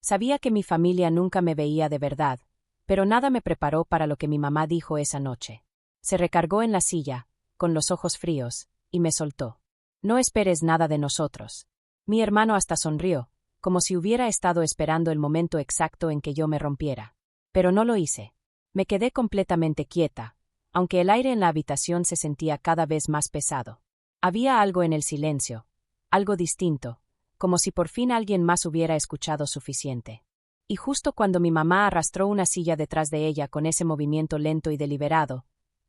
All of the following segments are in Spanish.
Sabía que mi familia nunca me veía de verdad, pero nada me preparó para lo que mi mamá dijo esa noche. Se recargó en la silla, con los ojos fríos, y me soltó. No esperes nada de nosotros. Mi hermano hasta sonrió, como si hubiera estado esperando el momento exacto en que yo me rompiera. Pero no lo hice. Me quedé completamente quieta, aunque el aire en la habitación se sentía cada vez más pesado. Había algo en el silencio, algo distinto, como si por fin alguien más hubiera escuchado suficiente. Y justo cuando mi mamá arrastró una silla detrás de ella con ese movimiento lento y deliberado,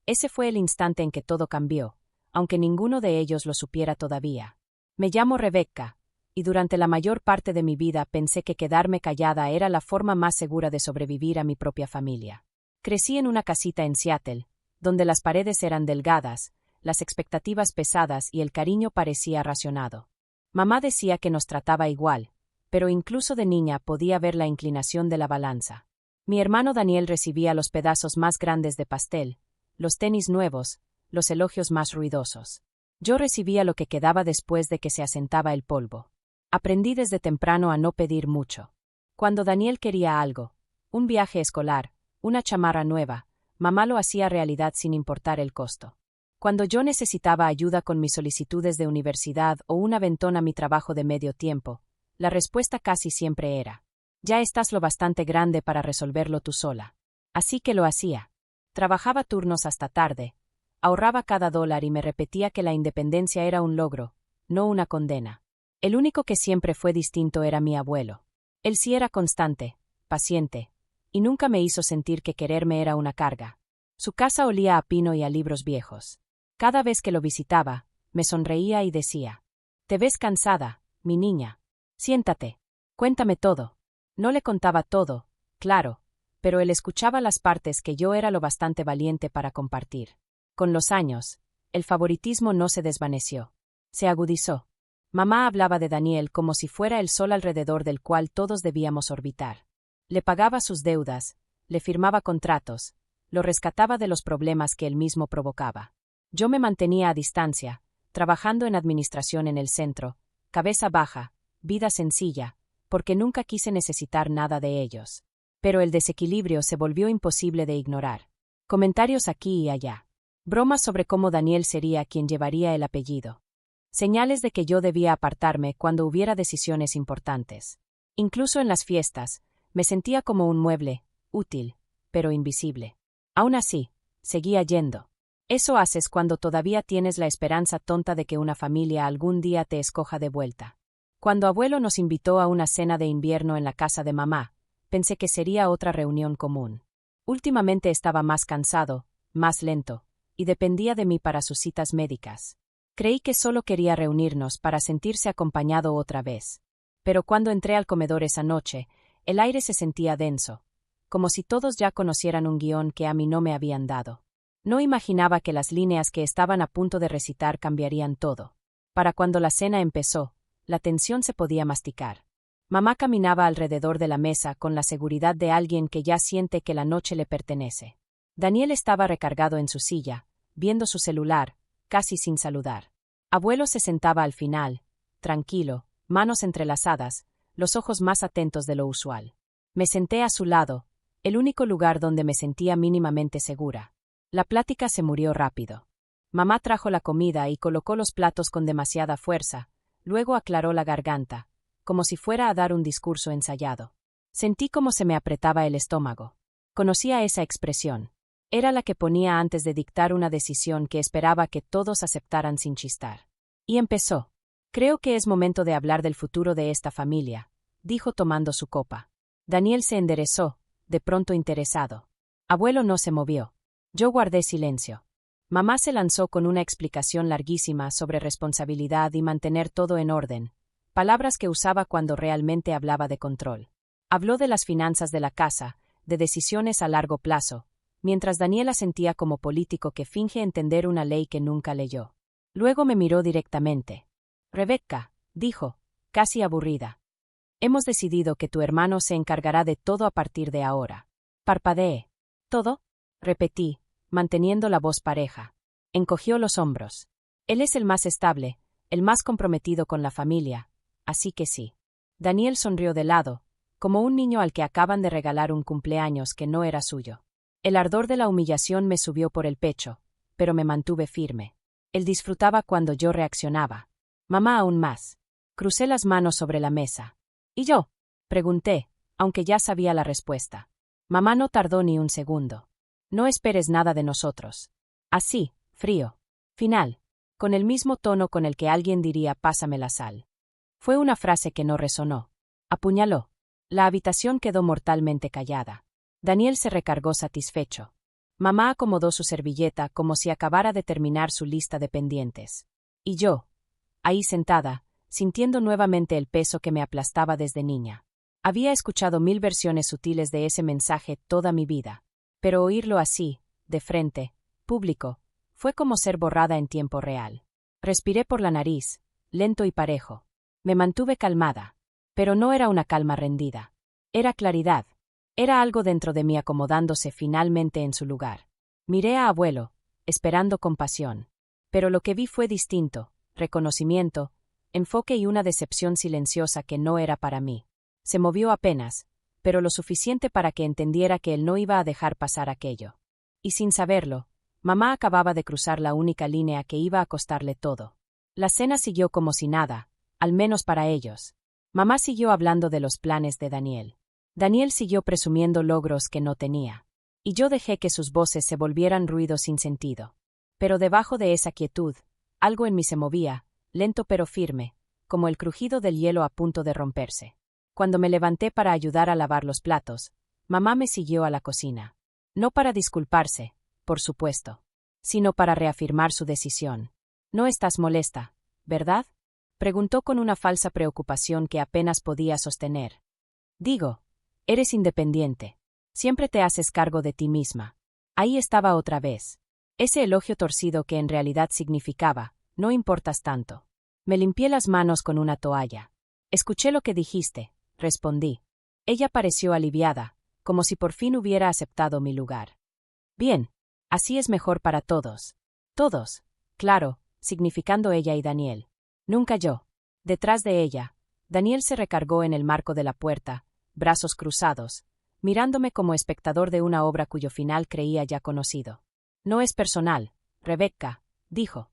ese fue el instante en que todo cambió, aunque ninguno de ellos lo supiera todavía. Me llamo Rebecca, y durante la mayor parte de mi vida pensé que quedarme callada era la forma más segura de sobrevivir a mi propia familia. Crecí en una casita en Seattle, donde las paredes eran delgadas, las expectativas pesadas y el cariño parecía racionado. Mamá decía que nos trataba igual, pero incluso de niña podía ver la inclinación de la balanza. Mi hermano Daniel recibía los pedazos más grandes de pastel, los tenis nuevos, los elogios más ruidosos. Yo recibía lo que quedaba después de que se asentaba el polvo. Aprendí desde temprano a no pedir mucho. Cuando Daniel quería algo, un viaje escolar, una chamarra nueva, mamá lo hacía realidad sin importar el costo. Cuando yo necesitaba ayuda con mis solicitudes de universidad o un aventón a mi trabajo de medio tiempo, la respuesta casi siempre era: ya estás lo bastante grande para resolverlo tú sola. Así que lo hacía. Trabajaba turnos hasta tarde, ahorraba cada dólar y me repetía que la independencia era un logro, no una condena. El único que siempre fue distinto era mi abuelo. Él sí era constante, paciente, y nunca me hizo sentir que quererme era una carga. Su casa olía a pino y a libros viejos. Cada vez que lo visitaba, me sonreía y decía: «Te ves cansada, mi niña. Siéntate. Cuéntame todo». No le contaba todo, claro, pero él escuchaba las partes que yo era lo bastante valiente para compartir. Con los años, el favoritismo no se desvaneció. Se agudizó. Mamá hablaba de Daniel como si fuera el sol alrededor del cual todos debíamos orbitar. Le pagaba sus deudas, le firmaba contratos, lo rescataba de los problemas que él mismo provocaba. Yo me mantenía a distancia, trabajando en administración en el centro, cabeza baja, vida sencilla, porque nunca quise necesitar nada de ellos. Pero el desequilibrio se volvió imposible de ignorar. Comentarios aquí y allá. Bromas sobre cómo Daniel sería quien llevaría el apellido. Señales de que yo debía apartarme cuando hubiera decisiones importantes. Incluso en las fiestas, me sentía como un mueble, útil, pero invisible. Aún así, seguía yendo. Eso haces cuando todavía tienes la esperanza tonta de que una familia algún día te escoja de vuelta. Cuando abuelo nos invitó a una cena de invierno en la casa de mamá, pensé que sería otra reunión común. Últimamente estaba más cansado, más lento, y dependía de mí para sus citas médicas. Creí que solo quería reunirnos para sentirse acompañado otra vez. Pero cuando entré al comedor esa noche, el aire se sentía denso, como si todos ya conocieran un guión que a mí no me habían dado. No imaginaba que las líneas que estaban a punto de recitar cambiarían todo. Para cuando la cena empezó, la tensión se podía masticar. Mamá caminaba alrededor de la mesa con la seguridad de alguien que ya siente que la noche le pertenece. Daniel estaba recargado en su silla, viendo su celular, casi sin saludar. Abuelo se sentaba al final, tranquilo, manos entrelazadas, los ojos más atentos de lo usual. Me senté a su lado, el único lugar donde me sentía mínimamente segura. La plática se murió rápido. Mamá trajo la comida y colocó los platos con demasiada fuerza, luego aclaró la garganta, como si fuera a dar un discurso ensayado. Sentí cómo se me apretaba el estómago. Conocía esa expresión. Era la que ponía antes de dictar una decisión que esperaba que todos aceptaran sin chistar. Y empezó. «Creo que es momento de hablar del futuro de esta familia», dijo tomando su copa. Daniel se enderezó, de pronto interesado. Abuelo no se movió. Yo guardé silencio. Mamá se lanzó con una explicación larguísima sobre responsabilidad y mantener todo en orden, palabras que usaba cuando realmente hablaba de control. Habló de las finanzas de la casa, de decisiones a largo plazo, mientras Daniela sentía como político que finge entender una ley que nunca leyó. Luego me miró directamente. «Rebecca», dijo, casi aburrida. «Hemos decidido que tu hermano se encargará de todo a partir de ahora». Parpadeé. «¿Todo?», repetí, manteniendo la voz pareja. Encogió los hombros. «Él es el más estable, el más comprometido con la familia, así que sí». Daniel sonrió de lado, como un niño al que acaban de regalar un cumpleaños que no era suyo. El ardor de la humillación me subió por el pecho, pero me mantuve firme. Él disfrutaba cuando yo reaccionaba. Mamá aún más. Crucé las manos sobre la mesa. ¿Y yo? Pregunté, aunque ya sabía la respuesta. Mamá no tardó ni un segundo. No esperes nada de nosotros. Así, frío. Final. Con el mismo tono con el que alguien diría pásame la sal. Fue una frase que no resonó. Apuñaló. La habitación quedó mortalmente callada. Daniel se recargó satisfecho. Mamá acomodó su servilleta como si acabara de terminar su lista de pendientes. Y yo, ahí sentada, sintiendo nuevamente el peso que me aplastaba desde niña. Había escuchado 1000 versiones sutiles de ese mensaje toda mi vida. Pero oírlo así, de frente, público, fue como ser borrada en tiempo real. Respiré por la nariz, lento y parejo. Me mantuve calmada. Pero no era una calma rendida. Era claridad. Era algo dentro de mí acomodándose finalmente en su lugar. Miré a abuelo, esperando compasión. Pero lo que vi fue distinto, reconocimiento, enfoque y una decepción silenciosa que no era para mí. Se movió apenas, pero lo suficiente para que entendiera que él no iba a dejar pasar aquello. Y sin saberlo, mamá acababa de cruzar la única línea que iba a costarle todo. La cena siguió como si nada, al menos para ellos. Mamá siguió hablando de los planes de Daniel. Daniel siguió presumiendo logros que no tenía. Y yo dejé que sus voces se volvieran ruido sin sentido. Pero debajo de esa quietud, algo en mí se movía, lento pero firme, como el crujido del hielo a punto de romperse. Cuando me levanté para ayudar a lavar los platos, mamá me siguió a la cocina. No para disculparse, por supuesto, sino para reafirmar su decisión. No estás molesta, ¿verdad? Preguntó con una falsa preocupación que apenas podía sostener. Digo, eres independiente. Siempre te haces cargo de ti misma. Ahí estaba otra vez. Ese elogio torcido que en realidad significaba, no importas tanto. Me limpié las manos con una toalla. Escuché lo que dijiste, respondí. Ella pareció aliviada, como si por fin hubiera aceptado mi lugar. Bien, así es mejor para todos. Todos, claro, significando ella y Daniel. Nunca yo. Detrás de ella, Daniel se recargó en el marco de la puerta, brazos cruzados, mirándome como espectador de una obra cuyo final creía ya conocido. No es personal, Rebecca, dijo.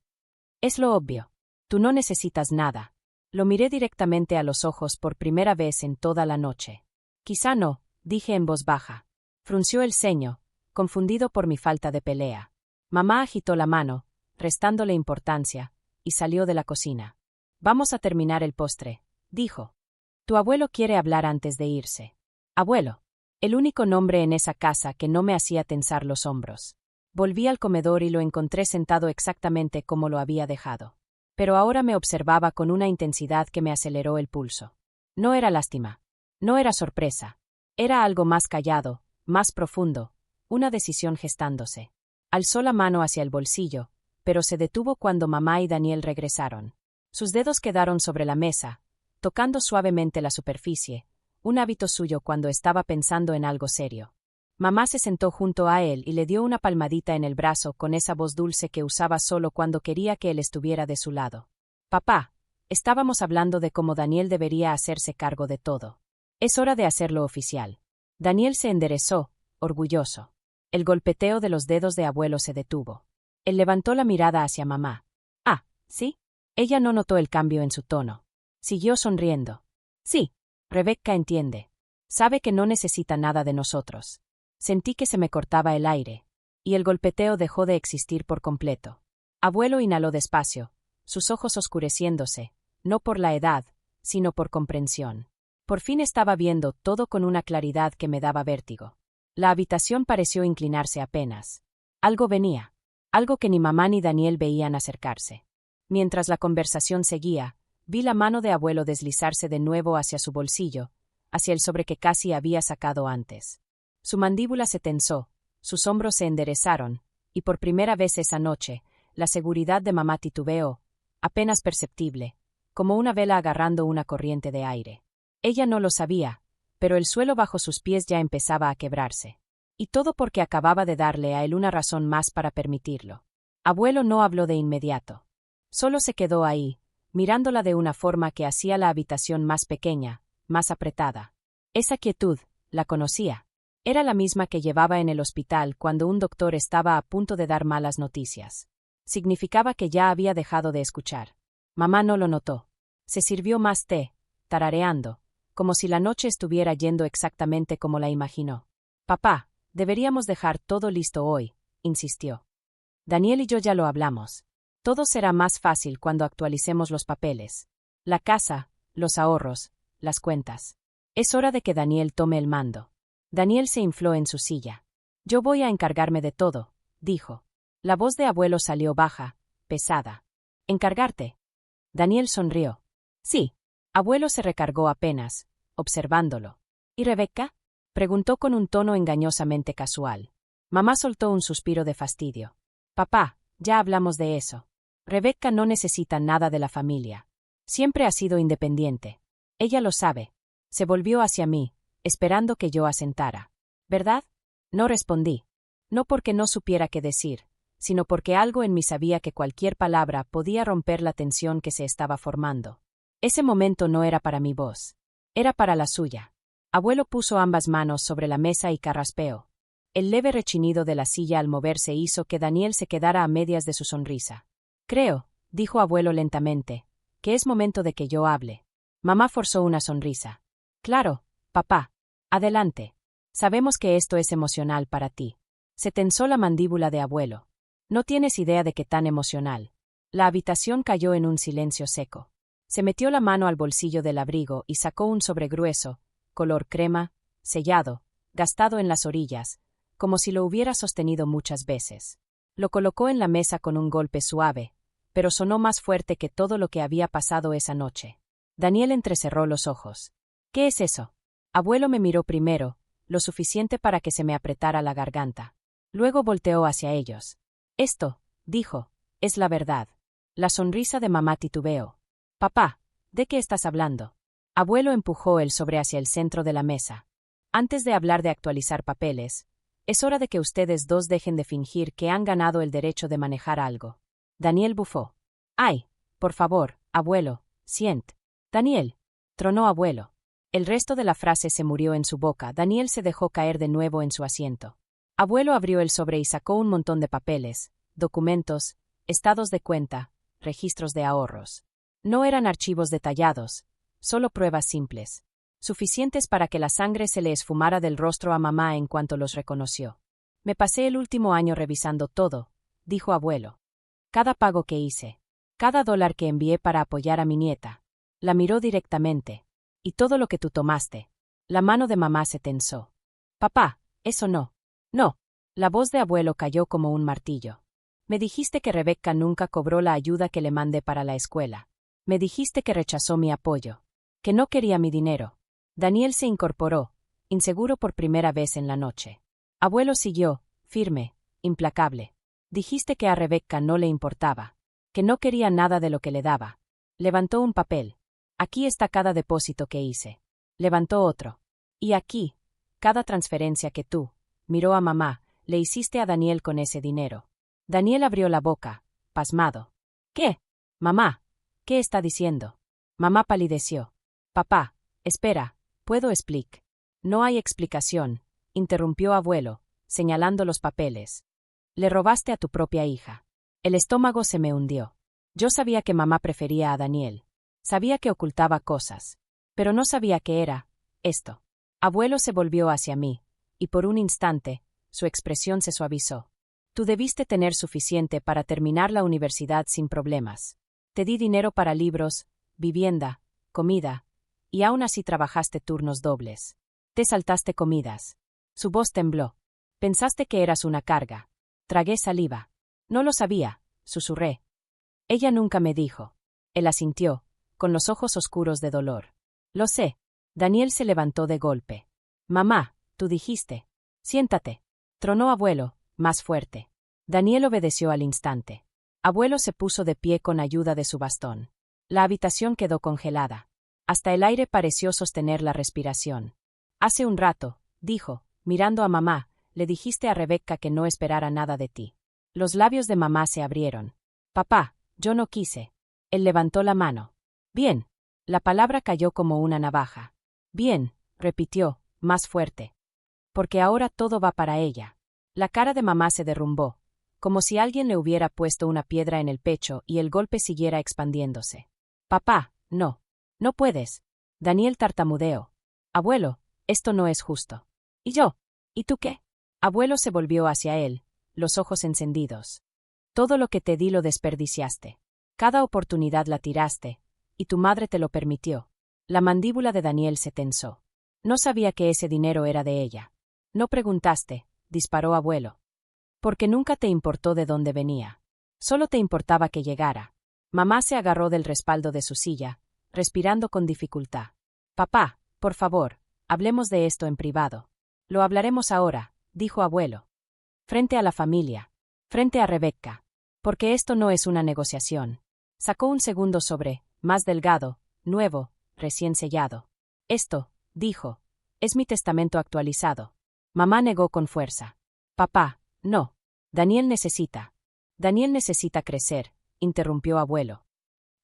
Es lo obvio. Tú no necesitas nada. Lo miré directamente a los ojos por primera vez en toda la noche. Quizá no, dije en voz baja. Frunció el ceño, confundido por mi falta de pelea. Mamá agitó la mano, restándole importancia, y salió de la cocina. Vamos a terminar el postre, dijo. Tu abuelo quiere hablar antes de irse. Abuelo. El único nombre en esa casa que no me hacía tensar los hombros. Volví al comedor y lo encontré sentado exactamente como lo había dejado. Pero ahora me observaba con una intensidad que me aceleró el pulso. No era lástima. No era sorpresa. Era algo más callado, más profundo, una decisión gestándose. Alzó la mano hacia el bolsillo, pero se detuvo cuando mamá y Daniel regresaron. Sus dedos quedaron sobre la mesa, tocando suavemente la superficie, un hábito suyo cuando estaba pensando en algo serio. Mamá se sentó junto a él y le dio una palmadita en el brazo con esa voz dulce que usaba solo cuando quería que él estuviera de su lado. Papá, estábamos hablando de cómo Daniel debería hacerse cargo de todo. Es hora de hacerlo oficial. Daniel se enderezó, orgulloso. El golpeteo de los dedos de abuelo se detuvo. Él levantó la mirada hacia mamá. Ah, ¿sí? Ella no notó el cambio en su tono. Siguió sonriendo. Sí, Rebecca entiende. Sabe que no necesita nada de nosotros. Sentí que se me cortaba el aire, y el golpeteo dejó de existir por completo. Abuelo inhaló despacio, sus ojos oscureciéndose, no por la edad, sino por comprensión. Por fin estaba viendo todo con una claridad que me daba vértigo. La habitación pareció inclinarse apenas. Algo venía, algo que ni mamá ni Daniel veían acercarse. Mientras la conversación seguía, vi la mano de abuelo deslizarse de nuevo hacia su bolsillo, hacia el sobre que casi había sacado antes. Su mandíbula se tensó, sus hombros se enderezaron, y por primera vez esa noche, la seguridad de mamá titubeó, apenas perceptible, como una vela agarrando una corriente de aire. Ella no lo sabía, pero el suelo bajo sus pies ya empezaba a quebrarse. Y todo porque acababa de darle a él una razón más para permitirlo. Abuelo no habló de inmediato. Solo se quedó ahí, mirándola de una forma que hacía la habitación más pequeña, más apretada. Esa quietud, la conocía. Era la misma que llevaba en el hospital cuando un doctor estaba a punto de dar malas noticias. Significaba que ya había dejado de escuchar. Mamá no lo notó. Se sirvió más té, tarareando, como si la noche estuviera yendo exactamente como la imaginó. Papá, deberíamos dejar todo listo hoy, insistió. Daniel y yo ya lo hablamos. Todo será más fácil cuando actualicemos los papeles. La casa, los ahorros, las cuentas. Es hora de que Daniel tome el mando. Daniel se infló en su silla. Yo voy a encargarme de todo, dijo. La voz de abuelo salió baja, pesada. ¿Encargarte? Daniel sonrió. Sí. Abuelo se recargó apenas, observándolo. ¿Y Rebecca? Preguntó con un tono engañosamente casual. Mamá soltó un suspiro de fastidio. Papá, ya hablamos de eso. Rebecca no necesita nada de la familia. Siempre ha sido independiente. Ella lo sabe. Se volvió hacia mí, esperando que yo asentara. ¿Verdad? No respondí. No porque no supiera qué decir, sino porque algo en mí sabía que cualquier palabra podía romper la tensión que se estaba formando. Ese momento no era para mi voz. Era para la suya. Abuelo puso ambas manos sobre la mesa y carraspeó. El leve rechinido de la silla al moverse hizo que Daniel se quedara a medias de su sonrisa. Creo, dijo abuelo lentamente, que es momento de que yo hable. Mamá forzó una sonrisa. Claro, papá. Adelante. Sabemos que esto es emocional para ti. Se tensó la mandíbula de abuelo. No tienes idea de qué tan emocional. La habitación cayó en un silencio seco. Se metió la mano al bolsillo del abrigo y sacó un sobre grueso, color crema, sellado, gastado en las orillas, como si lo hubiera sostenido muchas veces. Lo colocó en la mesa con un golpe suave, pero sonó más fuerte que todo lo que había pasado esa noche. Daniel entrecerró los ojos. ¿Qué es eso? Abuelo me miró primero, lo suficiente para que se me apretara la garganta. Luego volteó hacia ellos. Esto, dijo, es la verdad. La sonrisa de mamá titubeó. Papá, ¿de qué estás hablando? Abuelo empujó el sobre hacia el centro de la mesa. Antes de hablar de actualizar papeles, es hora de que ustedes dos dejen de fingir que han ganado el derecho de manejar algo. Daniel bufó. Ay, por favor, abuelo, siente. Daniel, tronó abuelo. El resto de la frase se murió en su boca. Daniel se dejó caer de nuevo en su asiento. Abuelo abrió el sobre y sacó un montón de papeles, documentos, estados de cuenta, registros de ahorros. No eran archivos detallados, solo pruebas simples, suficientes para que la sangre se le esfumara del rostro a mamá en cuanto los reconoció. Me pasé el último año revisando todo, dijo abuelo. Cada pago que hice, cada dólar que envié para apoyar a mi nieta. La miró directamente. Y todo lo que tú tomaste. La mano de mamá se tensó. Papá, eso no. No. La voz de abuelo cayó como un martillo. Me dijiste que Rebecca nunca cobró la ayuda que le mandé para la escuela. Me dijiste que rechazó mi apoyo. Que no quería mi dinero. Daniel se incorporó, inseguro por primera vez en la noche. Abuelo siguió, firme, implacable. Dijiste que a Rebecca no le importaba. Que no quería nada de lo que le daba. Levantó un papel. Aquí está cada depósito que hice. Levantó otro. Y aquí, cada transferencia que tú, miró a mamá, le hiciste a Daniel con ese dinero. Daniel abrió la boca, pasmado. ¿Qué? Mamá, ¿qué está diciendo? Mamá palideció. Papá, espera, ¿puedo explicar? No hay explicación, interrumpió abuelo, señalando los papeles. Le robaste a tu propia hija. El estómago se me hundió. Yo sabía que mamá prefería a Daniel. Sabía que ocultaba cosas. Pero no sabía qué era esto. Abuelo se volvió hacia mí, y por un instante, su expresión se suavizó. Tú debiste tener suficiente para terminar la universidad sin problemas. Te di dinero para libros, vivienda, comida, y aún así trabajaste turnos dobles. Te saltaste comidas. Su voz tembló. Pensaste que eras una carga. Tragué saliva. No lo sabía, susurré. Ella nunca me dijo. Él asintió, con los ojos oscuros de dolor. Lo sé. Daniel se levantó de golpe. Mamá, tú dijiste. Siéntate. Tronó abuelo, más fuerte. Daniel obedeció al instante. Abuelo se puso de pie con ayuda de su bastón. La habitación quedó congelada. Hasta el aire pareció sostener la respiración. Hace un rato, dijo, mirando a mamá, le dijiste a Rebecca que no esperara nada de ti. Los labios de mamá se abrieron. Papá, yo no quise. Él levantó la mano. Bien. La palabra cayó como una navaja. Bien, repitió, más fuerte. Porque ahora todo va para ella. La cara de mamá se derrumbó, como si alguien le hubiera puesto una piedra en el pecho y el golpe siguiera expandiéndose. Papá, no. No puedes. Daniel tartamudeó. Abuelo, esto no es justo. ¿Y yo? ¿Y tú qué? Abuelo se volvió hacia él, los ojos encendidos. Todo lo que te di lo desperdiciaste. Cada oportunidad la tiraste, y tu madre te lo permitió. La mandíbula de Daniel se tensó. No sabía que ese dinero era de ella. No preguntaste, disparó abuelo. Porque nunca te importó de dónde venía. Solo te importaba que llegara. Mamá se agarró del respaldo de su silla, respirando con dificultad. Papá, por favor, hablemos de esto en privado. Lo hablaremos ahora, dijo abuelo. Frente a la familia. Frente a Rebecca. Porque esto no es una negociación. Sacó un segundo sobre, más delgado, nuevo, recién sellado. Esto, dijo, es mi testamento actualizado. Mamá negó con fuerza. Papá, no. Daniel necesita crecer, interrumpió abuelo.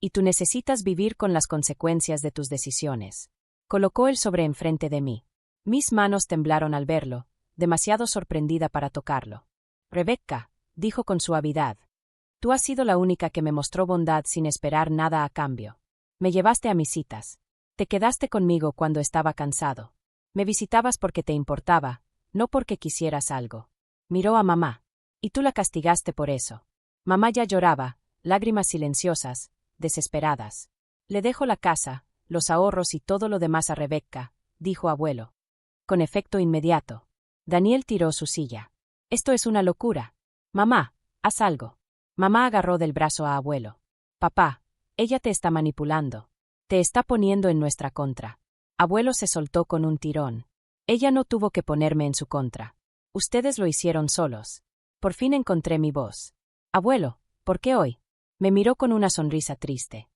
Y tú necesitas vivir con las consecuencias de tus decisiones. Colocó el sobre enfrente de mí. Mis manos temblaron al verlo, demasiado sorprendida para tocarlo. Rebecca, dijo con suavidad. Tú has sido la única que me mostró bondad sin esperar nada a cambio. Me llevaste a mis citas. Te quedaste conmigo cuando estaba cansado. Me visitabas porque te importaba, no porque quisieras algo. Miró a mamá. Y tú la castigaste por eso. Mamá ya lloraba, lágrimas silenciosas, desesperadas. Le dejo la casa, los ahorros y todo lo demás a Rebecca, dijo abuelo. Con efecto inmediato. Daniel tiró su silla. Esto es una locura. Mamá, haz algo. Mamá agarró del brazo a abuelo. Papá, ella te está manipulando. Te está poniendo en nuestra contra. Abuelo se soltó con un tirón. Ella no tuvo que ponerme en su contra. Ustedes lo hicieron solos. Por fin encontré mi voz. Abuelo, ¿por qué hoy? Me miró con una sonrisa triste.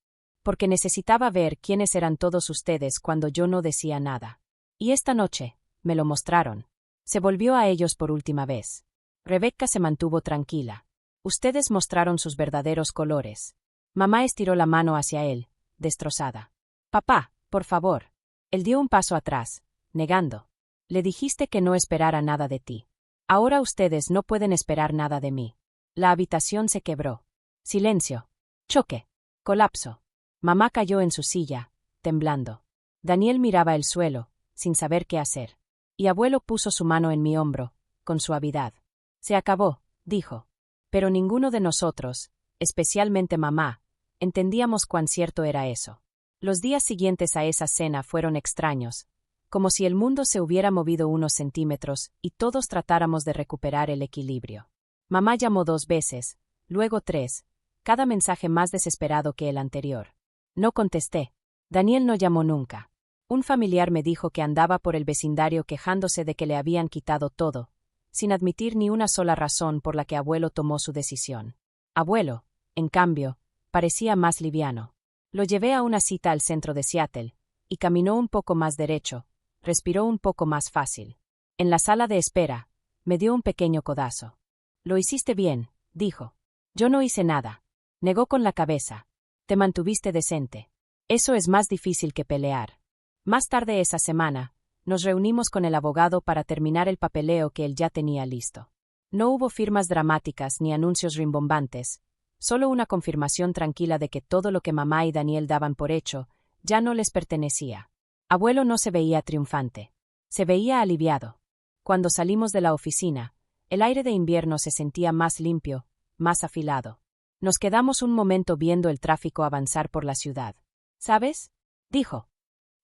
Porque necesitaba ver quiénes eran todos ustedes cuando yo no decía nada. Y esta noche, me lo mostraron. Se volvió a ellos por última vez. Rebecca se mantuvo tranquila. Ustedes mostraron sus verdaderos colores. Mamá estiró la mano hacia él, destrozada. Papá, por favor. Él dio un paso atrás, negando. Le dijiste que no esperara nada de ti. Ahora ustedes no pueden esperar nada de mí. La habitación se quebró. Silencio. Choque. Colapso. Mamá cayó en su silla, temblando. Daniel miraba el suelo, sin saber qué hacer. Y abuelo puso su mano en mi hombro, con suavidad. Se acabó, dijo. Pero ninguno de nosotros, especialmente mamá, entendíamos cuán cierto era eso. Los días siguientes a esa cena fueron extraños, como si el mundo se hubiera movido unos centímetros y todos tratáramos de recuperar el equilibrio. Mamá llamó 2 veces, luego 3, cada mensaje más desesperado que el anterior. No contesté. Daniel no llamó nunca. Un familiar me dijo que andaba por el vecindario quejándose de que le habían quitado todo, sin admitir ni una sola razón por la que abuelo tomó su decisión. Abuelo, en cambio, parecía más liviano. Lo llevé a una cita al centro de Seattle, y caminó un poco más derecho, respiró un poco más fácil. En la sala de espera, me dio un pequeño codazo. Lo hiciste bien, dijo. Yo no hice nada. Negó con la cabeza. Te mantuviste decente. Eso es más difícil que pelear. Más tarde esa semana, nos reunimos con el abogado para terminar el papeleo que él ya tenía listo. No hubo firmas dramáticas ni anuncios rimbombantes, solo una confirmación tranquila de que todo lo que mamá y Daniel daban por hecho ya no les pertenecía. Abuelo no se veía triunfante. Se veía aliviado. Cuando salimos de la oficina, el aire de invierno se sentía más limpio, más afilado. Nos quedamos un momento viendo el tráfico avanzar por la ciudad. ¿Sabes? Dijo.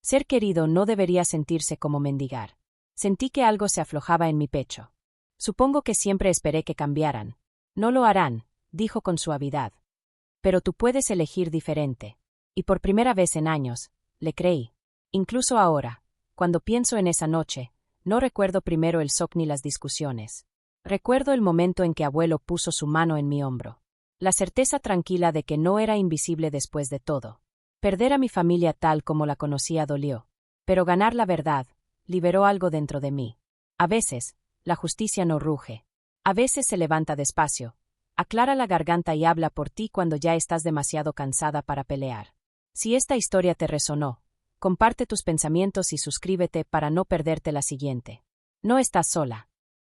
Ser querido no debería sentirse como mendigar. Sentí que algo se aflojaba en mi pecho. Supongo que siempre esperé que cambiaran. No lo harán, dijo con suavidad. Pero tú puedes elegir diferente. Y por primera vez en años, le creí. Incluso ahora, cuando pienso en esa noche, no recuerdo primero el shock ni las discusiones. Recuerdo el momento en que abuelo puso su mano en mi hombro. La certeza tranquila de que no era invisible después de todo. Perder a mi familia tal como la conocía dolió. Pero ganar la verdad, liberó algo dentro de mí. A veces, la justicia no ruge. A veces se levanta despacio, aclara la garganta y habla por ti cuando ya estás demasiado cansada para pelear. Si esta historia te resonó, comparte tus pensamientos y suscríbete para no perderte la siguiente. No estás sola.